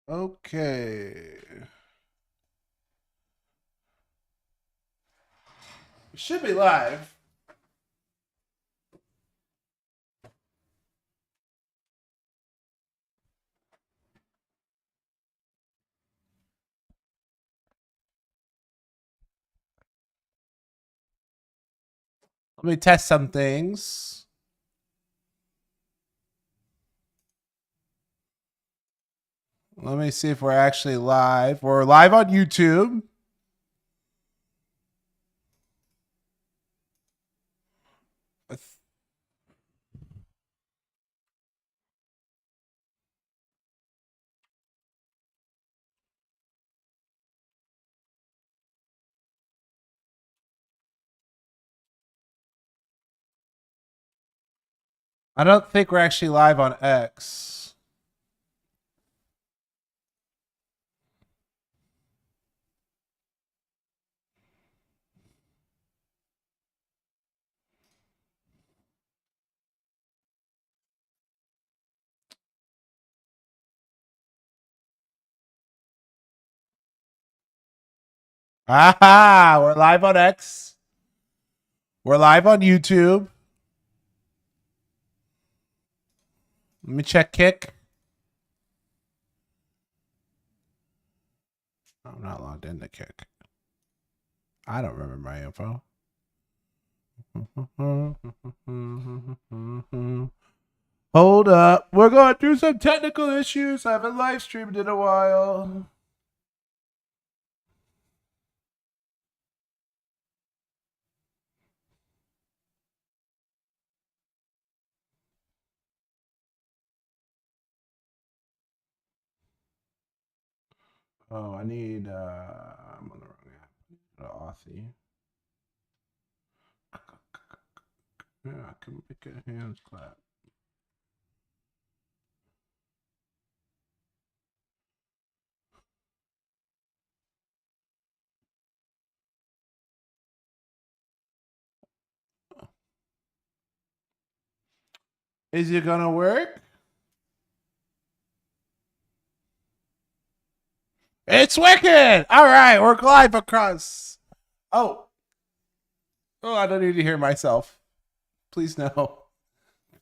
Okay. We should be live. Let me test some things. Let me see if we're actually live. We're live on YouTube. I don't think we're actually live on X. Aha! We're live on X. We're live on YouTube. Let me check Kick. I'm not logged into Kick. I don't remember my info. Hold up. We're going through some technical issues. I haven't live streamed in a while. Oh, I need I'm on the wrong app. Authy. Yeah, I can make a hands clap. Is it gonna work? It's working! Alright, we're live across. Oh. Oh, I don't need to hear myself. Please no.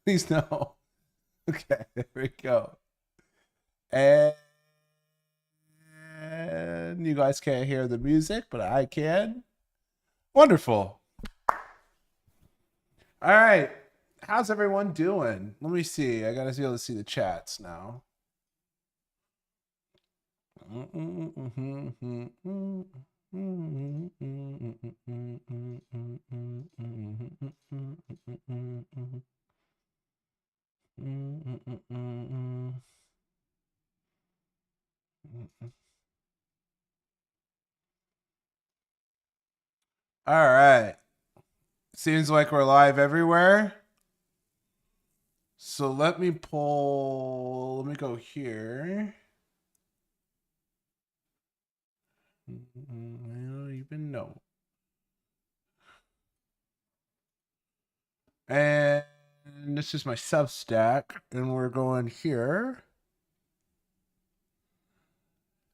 Please no. Okay, there we go. And you guys can't hear the music, but I can. Wonderful. All right. How's everyone doing? Let me see. I gotta be able to see the chats now. All right. Seems like we're live everywhere. So let me go here. I don't even know. And this is my Substack, and we're going here.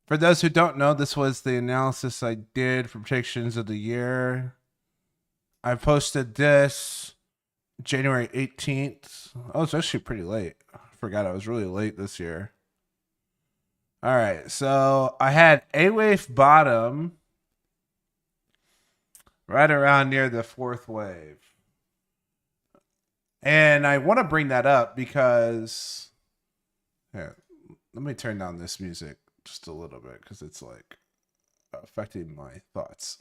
For those who don't know, this was the analysis I did for predictions of the year. I posted this January 18th. Oh, it's actually pretty late. I forgot I was really late this year. All right, so I had A wave bottom right around near the fourth wave. And I want to bring that up because here, let me turn down this music just a little bit because it's like affecting my thoughts.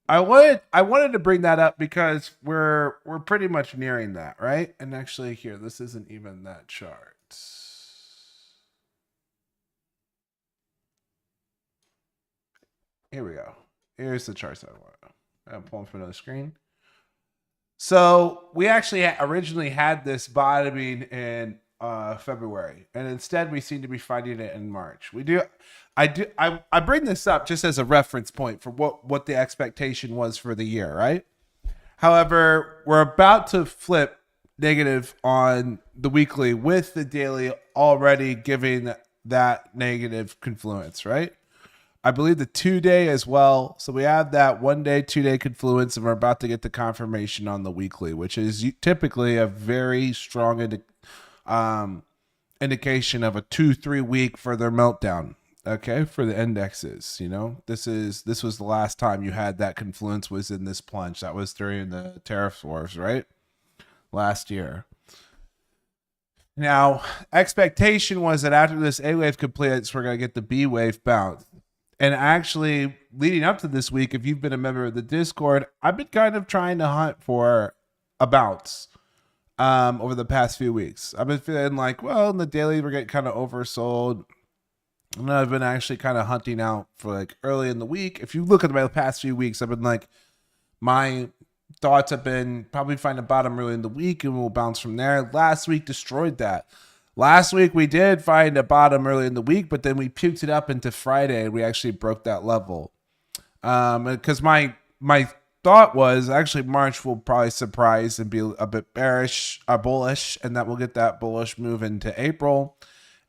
I wanted to bring that up because we're pretty much nearing that, right? And actually here, this isn't even that chart. Here we go. Here's the charts I want. I'm pulling from another screen. So we actually originally had this bottoming in February, and instead we seem to be finding it in March. I bring this up just as a reference point for what the expectation was for the year, right? However, we're about to flip negative on the weekly with the daily already giving that negative confluence, right? I believe the 2-day as well. So we have that 1-day, 2-day confluence, and we're about to get the confirmation on the weekly, which is typically a very strong indication of a 2-3 week further meltdown. Okay, for the indexes, this was the last time you had that confluence was in this plunge. That was during the tariff wars, right? Last year. Now, expectation was that after this A wave completes, we're going to get the B wave bounce. And actually, leading up to this week, if you've been a member of the Discord, I've been kind of trying to hunt for a bounce over the past few weeks. I've been feeling like, well, in the daily, we're getting kind of oversold. And I've been actually kind of hunting out for like early in the week. If you look at my past few weeks, I've been like, my thoughts have been probably find a bottom early in the week and we'll bounce from there. Last week destroyed that. Last week we did find a bottom early in the week, but then we puked it up into Friday and we actually broke that level. Because my thought was actually March will probably surprise and be a bit bullish, and that we'll get that bullish move into April.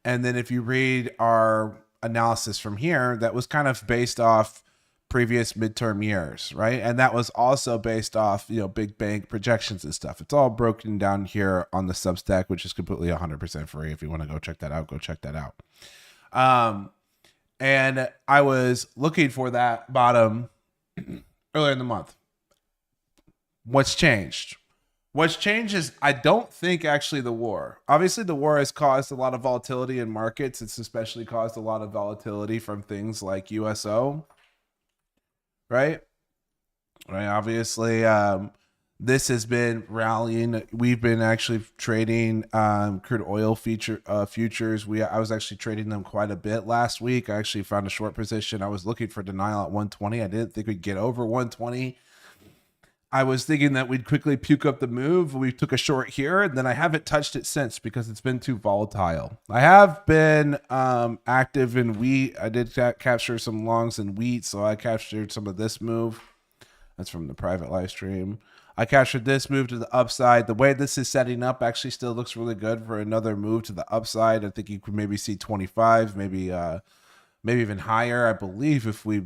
And then if you read our analysis from here, that was kind of based off previous midterm years, right? And that was also based off, big bank projections and stuff. It's all broken down here on the Substack, which is completely 100% free. If you want to go check that out, go check that out. And I was looking for that bottom earlier in the month. What's changed? What's changed is I don't think actually the war. Obviously, the war has caused a lot of volatility in markets. It's especially caused a lot of volatility from things like USO. Right. Obviously, this has been rallying. We've been actually trading crude oil futures. I was actually trading them quite a bit last week. I actually found a short position. I was looking for denial at 120. I didn't think we'd get over 120. I was thinking that we'd quickly puke up the move. We took a short here, and then I haven't touched it since because it's been too volatile. I have been active in wheat. I did capture some longs in wheat, so I captured some of this move. That's from the private live stream. I captured this move to the upside. The way this is setting up actually still looks really good for another move to the upside. I think you could maybe see 25, maybe even higher. I believe if we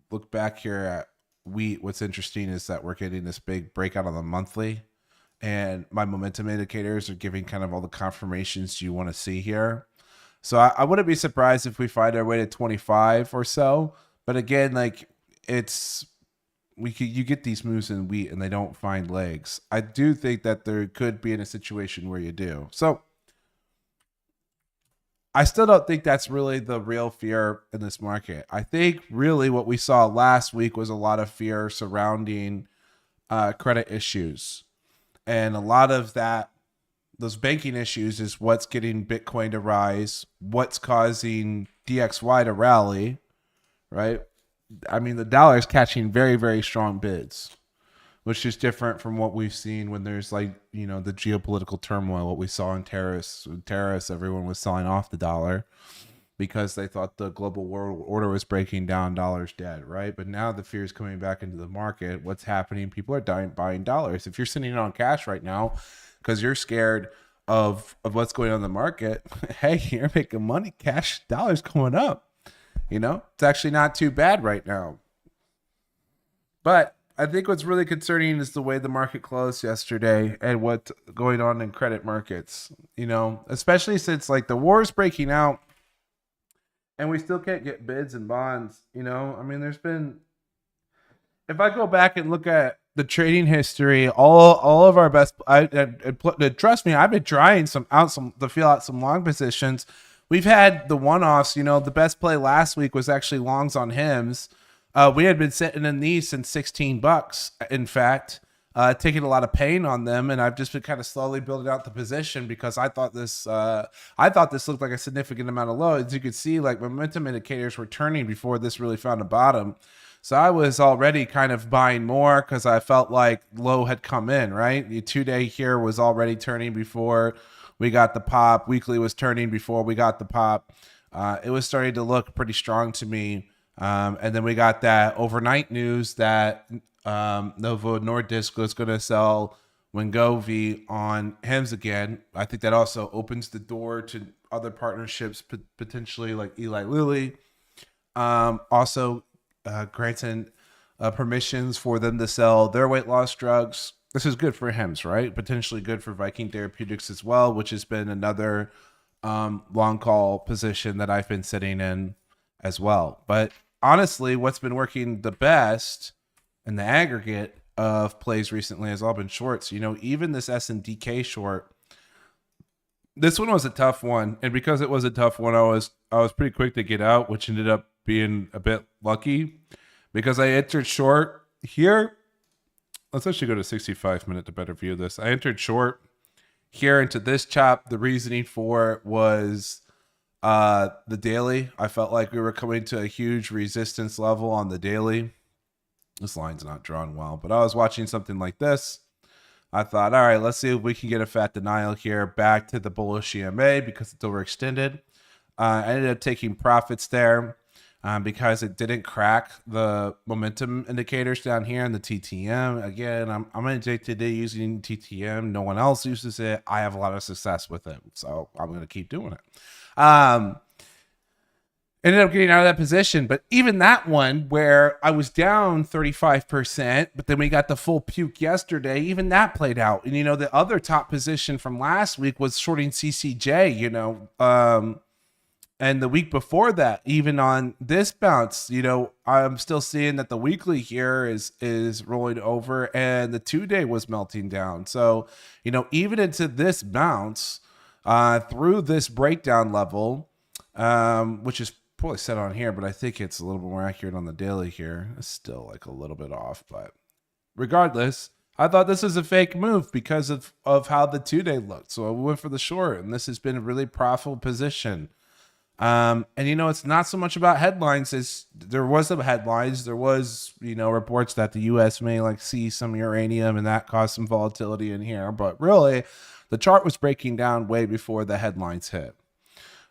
look back here at wheat, what's interesting is that we're getting this big breakout on the monthly, and my momentum indicators are giving kind of all the confirmations you want to see here. So I wouldn't be surprised if we find our way to 25 or so. But again, like you get these moves in wheat and they don't find legs. I do think that there could be in a situation where you do. So I still don't think that's really the real fear in this market. I think really what we saw last week was a lot of fear surrounding credit issues. And a lot of those banking issues is what's getting Bitcoin to rise, what's causing DXY to rally, right? I mean, the dollar is catching very, very strong bids, which is different from what we've seen when there's the geopolitical turmoil, what we saw in tariffs. With tariffs, everyone was selling off the dollar because they thought the global world order was breaking down, dollar's dead, right? But now the fear is coming back into the market. What's happening? People are buying dollars. If you're sitting on cash right now because you're scared of what's going on in the market, hey, you're making money. Cash dollars going up. It's actually not too bad right now. But I think what's really concerning is the way the market closed yesterday and what's going on in credit markets, especially since the war is breaking out and we still can't get bids and bonds. I mean, if I go back and look at the trading history, all of our best, trust me, I've been trying to feel out some long positions. We've had the one-offs, the best play last week was actually longs on HIMS. We had been sitting in these since $16, in fact, taking a lot of pain on them. And I've just been kind of slowly building out the position because I thought this looked like a significant amount of low. As you could see, momentum indicators were turning before this really found a bottom. So I was already kind of buying more because I felt like low had come in, right? The 2-day here was already turning before we got the pop. Weekly was turning before we got the pop. It was starting to look pretty strong to me. And then we got that overnight news that Novo Nordisk was going to sell Wegovy on Hims again. I think that also opens the door to other partnerships, potentially like Eli Lilly. Also, granting permissions for them to sell their weight loss drugs. This is good for Hims, right? Potentially good for Viking Therapeutics as well, which has been another long call position that I've been sitting in as well. But honestly, what's been working the best in the aggregate of plays recently has all been shorts. You know, even this SNDK short, this one was a tough one, and because it was a tough one, I was pretty quick to get out, which ended up being a bit lucky because I entered short here. Let's actually go to 65-minute to better view this. I entered short here into this chop. The reasoning for it was the daily. I felt like we were coming to a huge resistance level on the daily. This line's not drawn well, but I was watching something like this. I thought, all right, let's see if we can get a fat denial here back to the bullish EMA because it's overextended. I ended up taking profits there because it didn't crack the momentum indicators down here in the TTM. Again, I'm addicted to using TTM. No one else uses it. I have a lot of success with it, so I'm going to keep doing it. Ended up getting out of that position, but even that one where I was down 35%, but then we got the full puke yesterday, even that played out. And, you know, the other top position from last week was shorting CCJ, you know, and the week before that, even on this bounce, you know, I'm still seeing that the weekly here is rolling over and the 2-day was melting down. So, you know, even into this bounce, through this breakdown level, which is probably set on here, but I think it's a little bit more accurate on the daily here. It's still like a little bit off, but regardless, I thought this was a fake move because of how the 2-day looked. So I went for the short, and this has been a really profitable position. And you know, it's not so much about headlines as there was some headlines. There was, you know, reports that the U.S. may like see some uranium and that caused some volatility in here. But really, the chart was breaking down way before the headlines hit.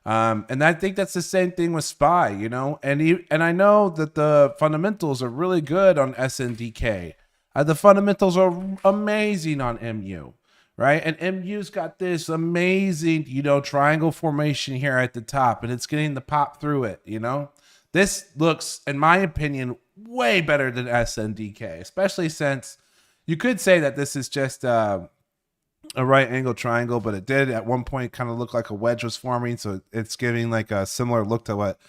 And I think that's the same thing with SPY, you know, and I know that the fundamentals are really good on SNDK. The fundamentals are amazing on MU, right? And MU's got this amazing, you know, triangle formation here at the top, and it's getting the pop through it, you know. This looks, in my opinion, way better than SNDK, especially since you could say that this is just a right angle triangle, but it did at one point kind of look like a wedge was forming. So it's giving like a similar look to what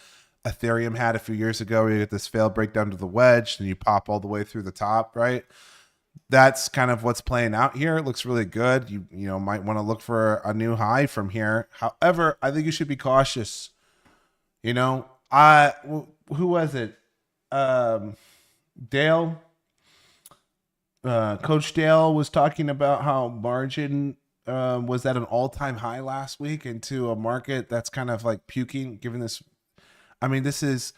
Ethereum had a few years ago, where you get this failed breakdown to the wedge and you pop all the way through the top, right? That's kind of what's playing out here. It looks really good. You know, might want to look for a new high from here. However, I think you should be cautious. You know, who was it? Dale. Coach Dale was talking about how margin was at an all-time high last week into a market that's kind of like puking, given this. I mean, this is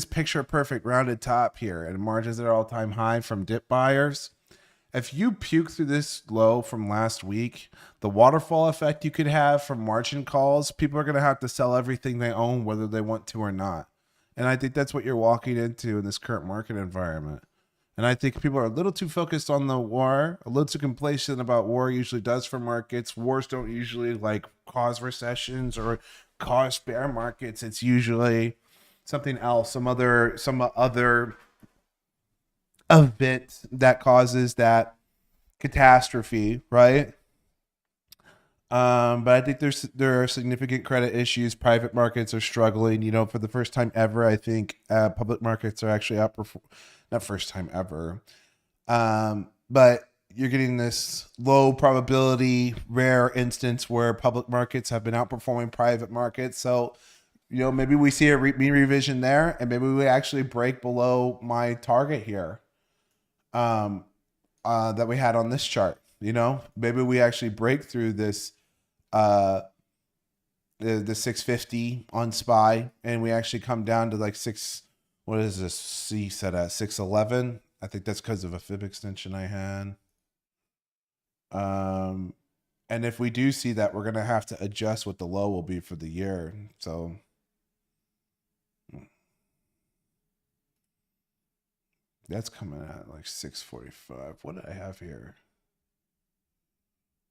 picture perfect rounded top here, and margins at all-time high from dip buyers. If you puke through this low from last week, the waterfall effect you could have from margin calls, people are going to have to sell everything they own, whether they want to or not. And I think that's what you're walking into in this current market environment. And I think people are a little too focused on the war, a little too complacent about what war usually does for markets. Wars don't usually like cause recessions or cause bear markets. It's usually something else, some other event that causes that catastrophe, right? But I think there are significant credit issues. Private markets are struggling. You know, for the first time ever, I think public markets are actually outperforming. Not first time ever, but you're getting this low probability, rare instance where public markets have been outperforming private markets. So, you know, maybe we see a mean revision there, and maybe we actually break below my target here that we had on this chart. You know, maybe we actually break through this the 650 on SPY, and we actually come down to like what is this C set at 611? I think that's because of a fib extension I had. And if we do see that, we're going to have to adjust what the low will be for the year. So that's coming at like 645. What do I have here?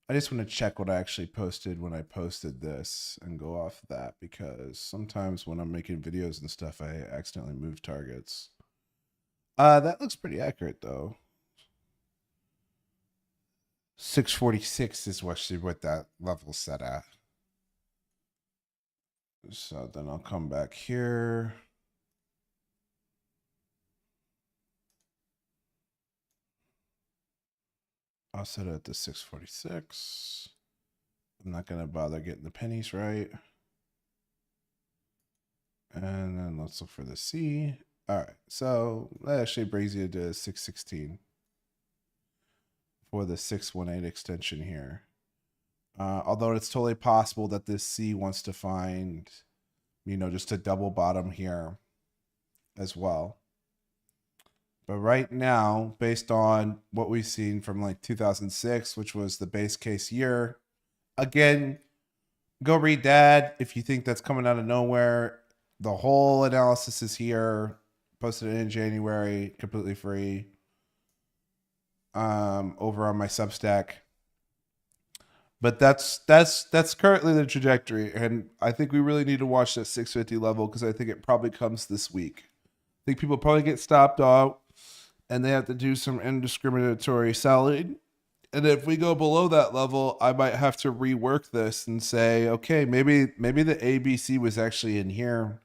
I just want to check what I actually posted when I posted this and go off that, because sometimes when I'm making videos and stuff, I accidentally move targets. That looks pretty accurate though. 646 is actually what that level's set at. So then I'll come back here. I'll set it to 646. I'm not going to bother getting the pennies right. And then let's look for the C. All right. So that actually brings you to 616 for the 618 extension here. Although it's totally possible that this C wants to find, you know, just a double bottom here as well. But right now, based on what we've seen from like 2006, which was the base case year, again, go read that if you think that's coming out of nowhere. The whole analysis is here, posted in January, completely free, over on my Substack. But that's currently the trajectory, and I think we really need to watch that 650 level, because I think it probably comes this week. I think people probably get stopped out, and they have to do some indiscriminatory selling. And if we go below that level, I might have to rework this and say, okay, maybe the ABC was actually in here,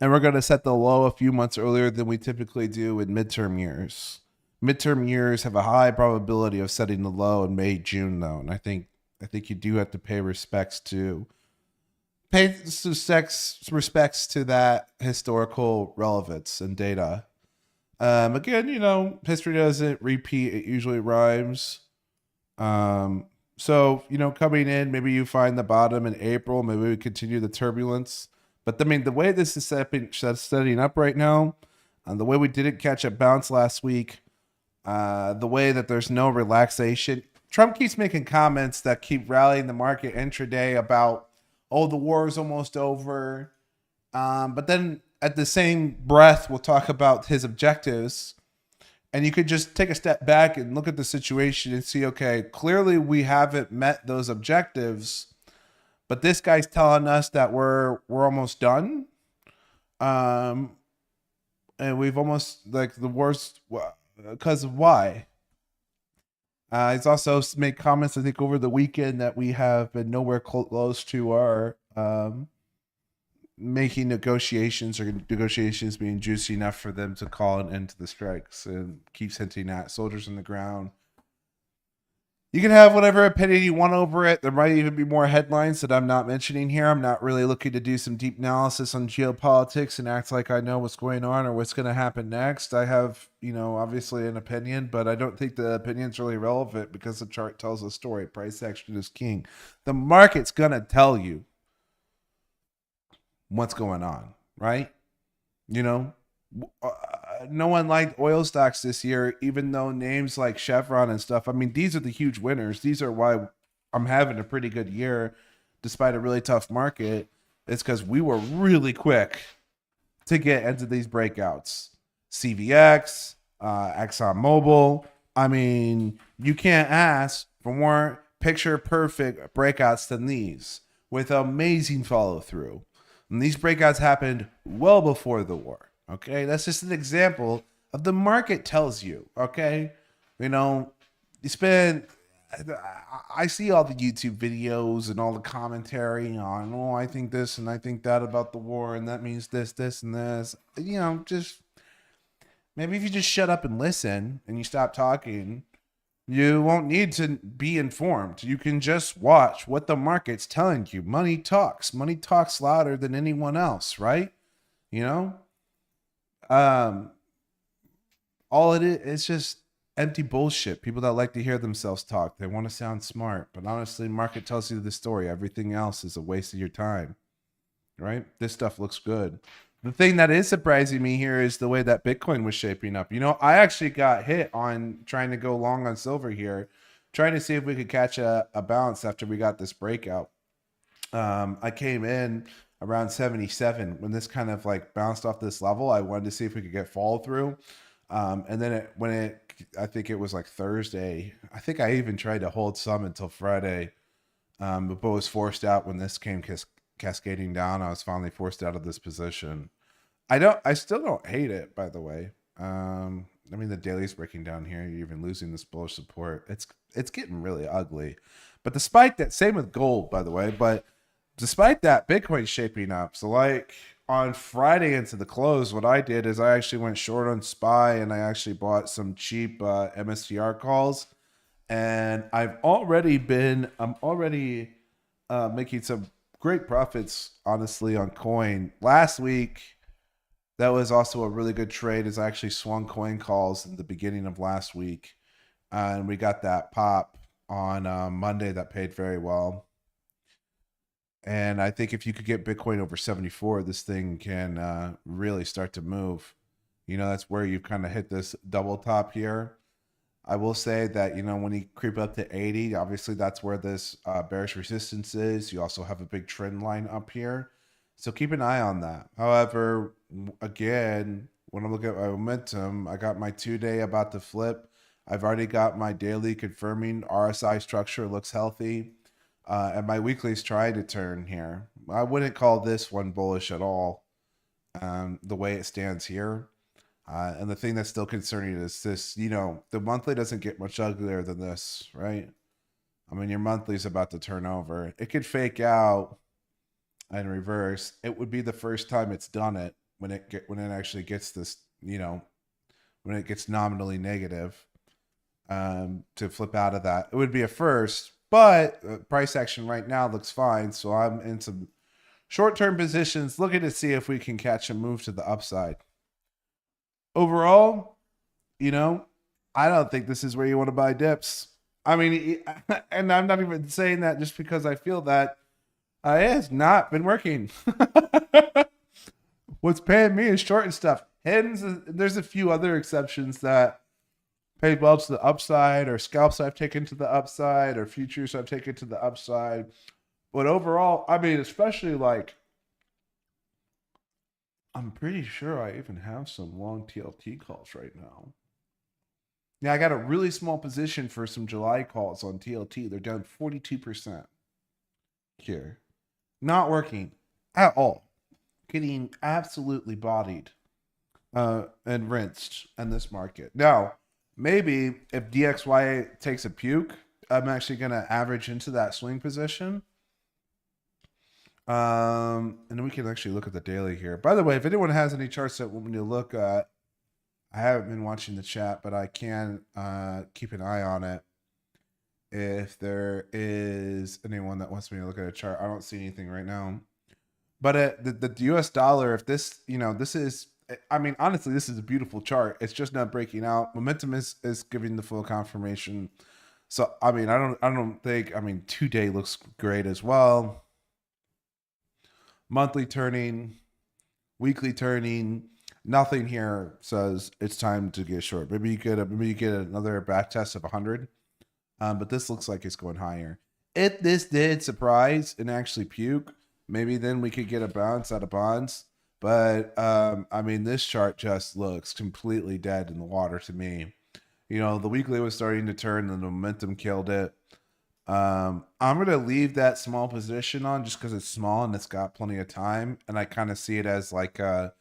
and we're going to set the low a few months earlier than we typically do in midterm years. Midterm years have a high probability of setting the low in May, June, though, and I think you do have to pay respects to that historical relevance and data. Again, you know, history doesn't repeat; it usually rhymes. So, you know, coming in, maybe you find the bottom in April. Maybe we continue the turbulence. But I mean, the way this is setting up right now, the way we didn't catch a bounce last week, the way that there's no relaxation. Trump keeps making comments that keep rallying the market intraday about, oh, the war is almost over. But then at the same breath, we'll talk about his objectives. And you could just take a step back and look at the situation and see, okay, clearly we haven't met those objectives, but this guy's telling us that we're almost done. And we've almost, like, the worst, because of why? He's also made comments, I think, over the weekend that we have been nowhere close to our making negotiations being juicy enough for them to call an end to the strikes, and keeps hinting at soldiers on the ground. You can have whatever opinion you want over it. There might even be more headlines that I'm not mentioning here. I'm not really looking to do some deep analysis on geopolitics and act like I know what's going on or what's going to happen next. I have, you know, obviously an opinion, but I don't think the opinion's really relevant, because the chart tells a story. Price action is king. The market's going to tell you what's going on, right? You know, no one liked oil stocks this year, even though names like Chevron and stuff, I mean, these are the huge winners. These are why I'm having a pretty good year despite a really tough market. It's because we were really quick to get into these breakouts. CVX, ExxonMobil. I mean, you can't ask for more picture perfect breakouts than these, with amazing follow through. And these breakouts happened well before the war. Okay, that's just an example of the market tells you. Okay, you know, I see all the YouTube videos and all the commentary on, oh, I think this and I think that about the war, and that means this, this, and this. You know, just maybe if you just shut up and listen and you stop talking, you won't need to be informed. You can just watch what the market's telling you. Money talks. Money talks louder than anyone else, right? You know? All it is, it's just empty bullshit. People that like to hear themselves talk. They want to sound smart. But honestly, market tells you the story. Everything else is a waste of your time. Right? This stuff looks good. The thing that is surprising me here is the way that Bitcoin was shaping up. You know, I actually got hit on trying to go long on silver here, trying to see if we could catch a bounce after we got this breakout. I came in around 77 when this kind of like bounced off this level. I wanted to see if we could get follow through. And then when it I think it was like Thursday. I think I even tried to hold some until Friday, but was forced out when this came cascading down. I was finally forced out of this position. I still don't hate it, by the way. I mean, the daily's breaking down here. You're even losing this bullish support. It's getting really ugly. But despite that, same with gold, by the way. But despite that, Bitcoin's shaping up. So, like on Friday into the close, what I did is I actually went short on SPY and I actually bought some cheap MSTR calls. And I'm already making some great profits, honestly, on coin. Last week, that was also a really good trade. Is I actually swung coin calls in the beginning of last week, and we got that pop on Monday that paid very well. And I think if you could get Bitcoin over 74, this thing can really start to move. You know, that's where you kind of hit this double top here. I will say that, you know, when you creep up to 80, obviously that's where this bearish resistance is. You also have a big trend line up here. So keep an eye on that. However, again, when I look at my momentum, I got my 2-day about to flip. I've already got my daily confirming RSI structure looks healthy. And my weekly is trying to turn here. I wouldn't call this one bullish at all, the way it stands here. And the thing that's still concerning is this, you know, the monthly doesn't get much uglier than this, right? I mean, your monthly is about to turn over. It could fake out and reverse. It would be the first time it's done it when it actually gets this, you know, when it gets nominally negative, to flip out of that. It would be a first, but price action right now looks fine. So I'm in some short-term positions looking to see if we can catch a move to the upside. Overall, you know, I don't think this is where you want to buy dips. I mean, and I'm not even saying that just because I feel that it has not been working. What's paying me is short and stuff. There's a few other exceptions that paid well to the upside, or scalps I've taken to the upside, or futures I've taken to the upside. But overall, I mean, especially like, I'm pretty sure I even have some long TLT calls right now. Yeah, I got a really small position for some July calls on TLT. They're down 42% here. Not working at all. Getting absolutely bodied and rinsed in this market. Now, maybe if DXY takes a puke, I'm actually going to average into that swing position. And then we can actually look at the daily here. By the way, if anyone has any charts that want me to look at, I haven't been watching the chat, but I can keep an eye on it. If there is anyone that wants me to look at a chart, I don't see anything right now. But the US dollar, if this, you know, this is, I mean, honestly, this is a beautiful chart. It's just not breaking out. Momentum is giving the full confirmation. So, I mean, I don't think, I mean, 2-day looks great as well. Monthly turning, weekly turning, nothing here says it's time to get short. Maybe you get another back test of 100. But this looks like it's going higher. If this did surprise and actually puke, maybe then we could get a bounce out of bonds. But I mean, this chart just looks completely dead in the water to me. You know, the weekly was starting to turn and the momentum killed it. I'm going to leave that small position on just because it's small and it's got plenty of time. And I kind of see it as like a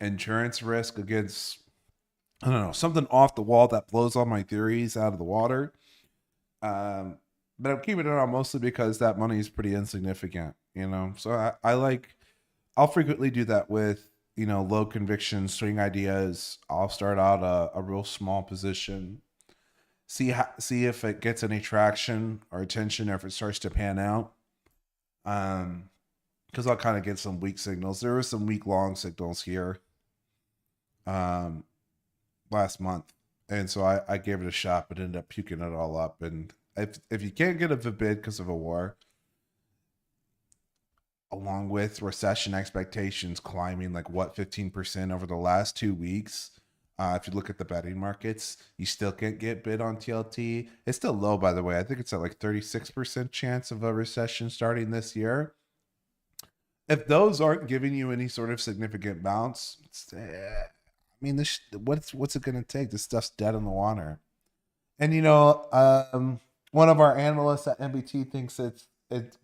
insurance risk against, I don't know, something off the wall that blows all my theories out of the water. But I'm keeping it on mostly because that money is pretty insignificant, you know? So I'll frequently do that with, you know, low conviction swing ideas. I'll start out a real small position, see if it gets any traction or attention, or if it starts to pan out. Because I'll kind of get some weak signals. There were some weak long signals here last month. And so I gave it a shot, but ended up puking it all up. And if you can't get a VBID because of a war, along with recession expectations climbing like 15% over the last 2 weeks, if you look at the betting markets, you still can't get bid on TLT. It's still low, by the way. I think it's at like 36% chance of a recession starting this year. If those aren't giving you any sort of significant bounce, mean, what's it gonna take? This stuff's dead in the water. And one of our analysts at NBT thinks it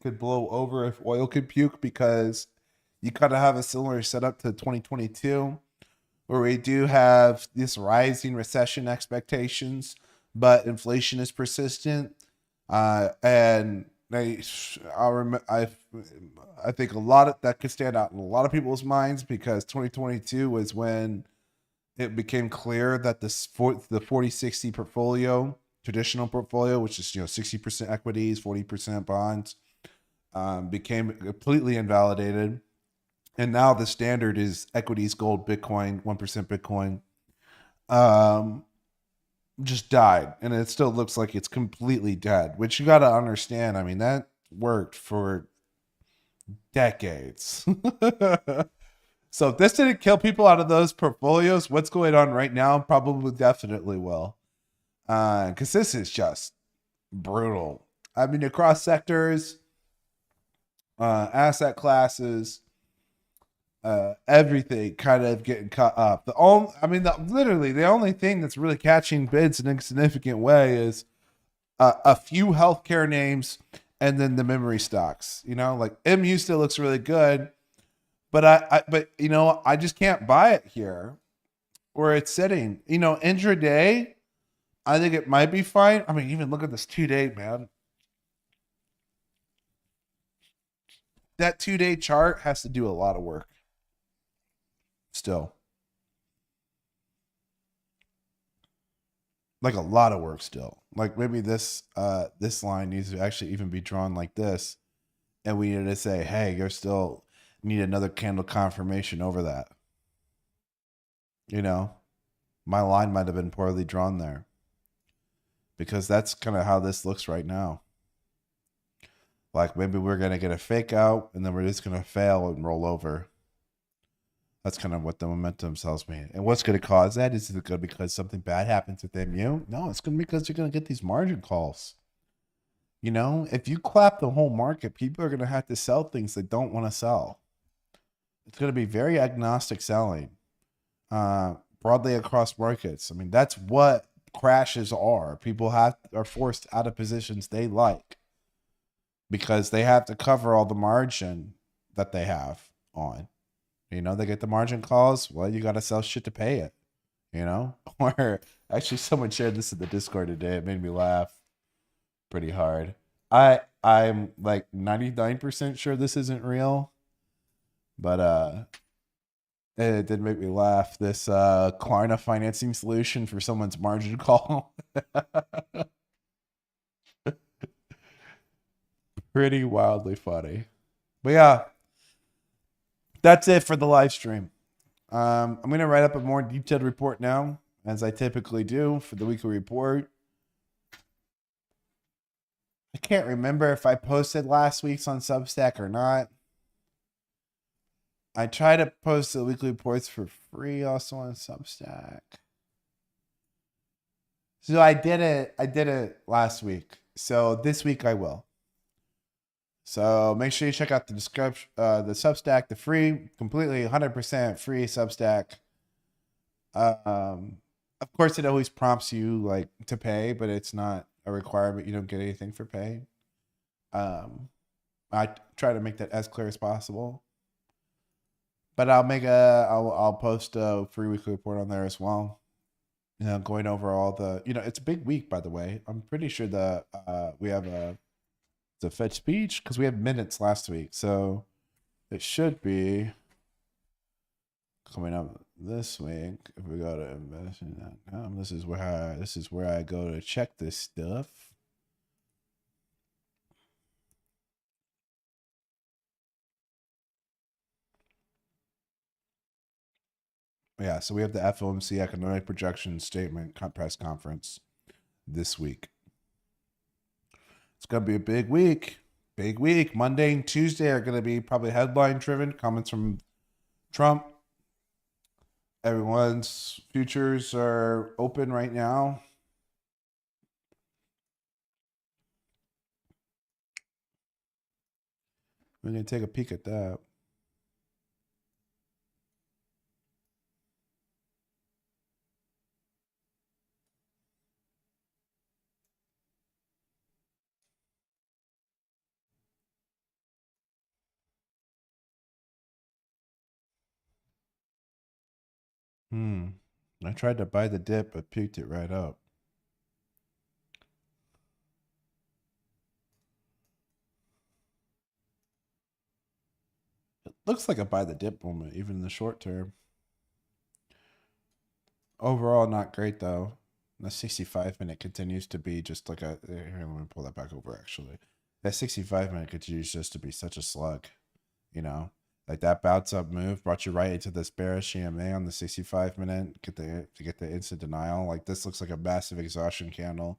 could blow over if oil could puke, because you kind of have a similar setup to 2022, where we do have this rising recession expectations, but inflation is persistent. And I think a lot of that could stand out in a lot of people's minds, because 2022 was when it became clear that the 40-60 portfolio, traditional portfolio, which is 60% equities, 40% bonds, became completely invalidated. And now the standard is equities, gold, Bitcoin, 1% Bitcoin. Just died, and it still looks like it's completely dead, which you got to understand. I mean, that worked for decades. So if this didn't kill people out of those portfolios, what's going on right now probably definitely will. Because this is just brutal. I mean, across sectors, asset classes, everything kind of getting cut up. Literally, the only thing that's really catching bids in a significant way is a few healthcare names, and then the memory stocks. Like MU still looks really good, but I just can't buy it here where it's sitting. Intraday, I think it might be fine. I mean, even look at this 2-day, man. That 2-day chart has to do a lot of work still. Like a lot of work still. Like maybe this line needs to actually even be drawn like this, and we need to say, hey, you're still need another candle confirmation over that. My line might have been poorly drawn there, because that's kind of how this looks right now. Like maybe we're going to get a fake out, and then we're just going to fail and roll over. That's kind of what the momentum tells me. And what's going to cause that? Is it going to be because something bad happens with MU? No, it's going to be because you're going to get these margin calls. If you clap the whole market, people are going to have to sell things they don't want to sell. It's going to be very agnostic selling, broadly across markets. I mean, that's what crashes are. People are forced out of positions they like, because they have to cover all the margin that they have on. They get the margin calls. Well, you got to sell shit to pay it. Or actually, someone shared this in the Discord today. It made me laugh pretty hard. I'm like 99% sure this isn't real, but it did make me laugh. This Klarna financing solution for someone's margin call. Pretty wildly funny. But yeah, that's it for the live stream. I'm going to write up a more detailed report now, as I typically do for the weekly report. I can't remember if I posted last week's on Substack or not. I try to post the weekly reports for free also on Substack. So I did it last week. So this week I will. So make sure you check out the description, the Substack, the free, completely 100% free Substack. Of course, it always prompts you like to pay, but it's not a requirement. You don't get anything for paying. I try to make that as clear as possible. But I'll post a free weekly report on there as well. Going over all the, it's a big week, by the way. I'm pretty sure we have the Fed speech, because we had minutes last week, so it should be coming up this week. If we go to investing.com, this is where I go to check this stuff. Yeah, so we have the FOMC economic projection statement press conference this week. It's going to be a big week. Big week. Monday and Tuesday are going to be probably headline driven. Comments from Trump. Everyone's futures are open right now. We're going to take a peek at that. I tried to buy the dip, but puked it right up. It looks like a buy the dip moment, even in the short term. Overall, not great though. The 65-minute continues to be just like a. Here, let me pull that back over actually. That 65-minute continues just to be such a slug. You know, like that bounce up move brought you right into this bearish EMA on the 65-minute. Get the instant denial. Like this looks like a massive exhaustion candle,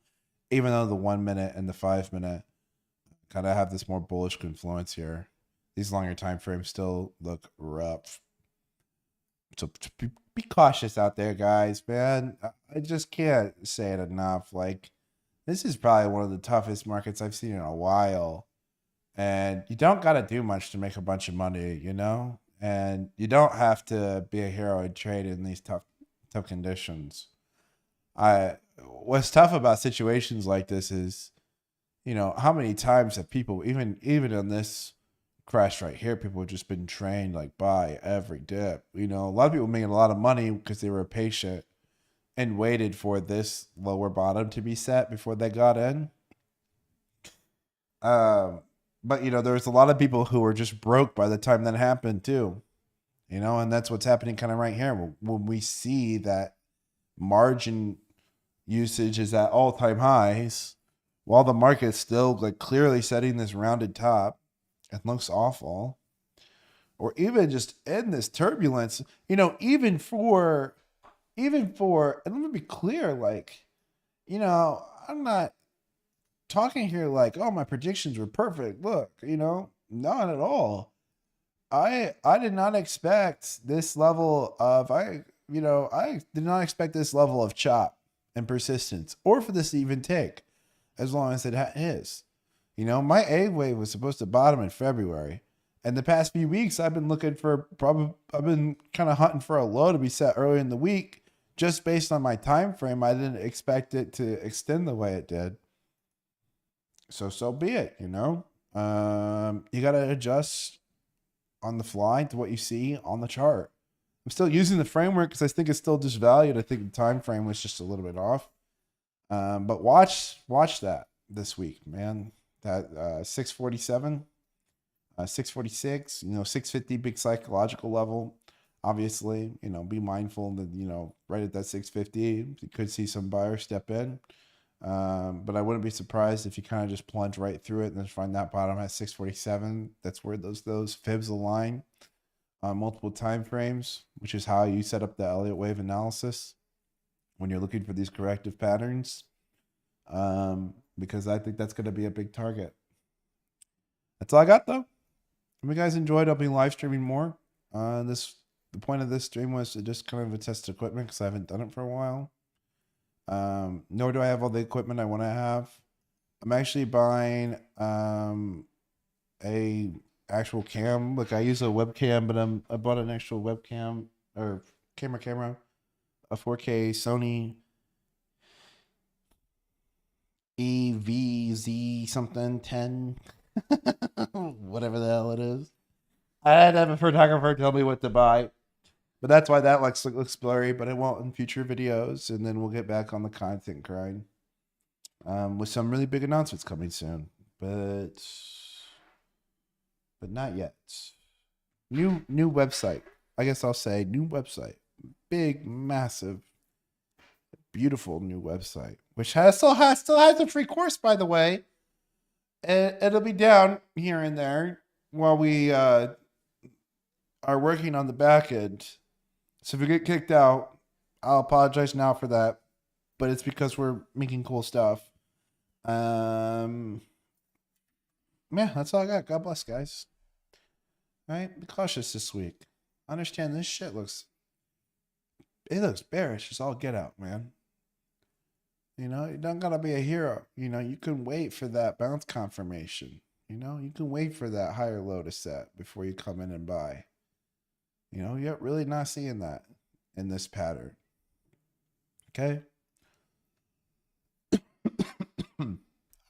even though the 1 minute and the 5 minute kind of have this more bullish confluence here. These longer time frames still look rough. So be cautious out there, guys, man. I just can't say it enough. Like, this is probably one of the toughest markets I've seen in a while. And you don't got to do much to make a bunch of money, you know? And you don't have to be a hero and trade in these tough conditions. What's tough about situations like this is, you know, how many times have people, even in this crash right here, people have just been trained like buy every dip. You know, a lot of people making a lot of money because they were patient and waited for this lower bottom to be set before they got in. But you know, there's a lot of people who were just broke by the time that happened too. You know, and that's what's happening kind of right here when we see that margin usage is at all-time highs while the market's still like clearly setting this rounded top. It looks awful. Or even just in this turbulence, you know, even for, and let me be clear, like, you know, I'm not talking here like, oh, my predictions were perfect. Look, you know, not at all. I did not expect this level of I did not expect this level of chop and persistence, or for this to even take as long as it is. You know, my A wave was supposed to bottom in February. And the past few weeks, I've been looking for I've been kind of hunting for a low to be set early in the week, just based on my time frame. I didn't expect it to extend the way it did. So be it, you know. You gotta adjust on the fly to what you see on the chart. I'm still using the framework because I think it's still disvalued. I think the time frame was just a little bit off. But watch that this week, man. That 647, 646, you know, 650 big psychological level. Obviously, you know, be mindful that, you know, right at that 650, you could see some buyers step in. But I wouldn't be surprised if you kind of just plunge right through it and then find that bottom at 647. That's where those fibs align on multiple time frames, which is how you set up the Elliott wave analysis when you're looking for these corrective patterns. Because I think that's going to be a big target. That's all I got, though. If you guys enjoyed, I'll be live streaming more. The point of this stream was to just kind of test equipment because I haven't done it for a while. Nor do I have all the equipment I want to have. I'm actually buying a actual cam. Like I use a webcam, but I bought an actual webcam or camera, a 4K Sony EVZ something 10, whatever the hell it is. I had to have a photographer tell me what to buy, but that's why that looks blurry. But it won't in future videos, and then we'll get back on the content grind with some really big announcements coming soon. But not yet. New website. I guess I'll say new website. Big, massive, beautiful new website, which still has a free course, by the way. And it'll be down here and there while we are working on the back end. So if we get kicked out, I'll apologize now for that. But it's because we're making cool stuff. Yeah, that's all I got. God bless, guys. All right, be cautious this week. I understand this shit looks bearish. It's all get out, man. You know, you don't gotta be a hero. You know, you can wait for that bounce confirmation. You know, you can wait for that higher low to set before you come in and buy. You know, you're really not seeing that in this pattern. Okay?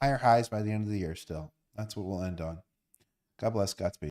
Higher highs by the end of the year still. That's what we'll end on. God bless, Godspeed.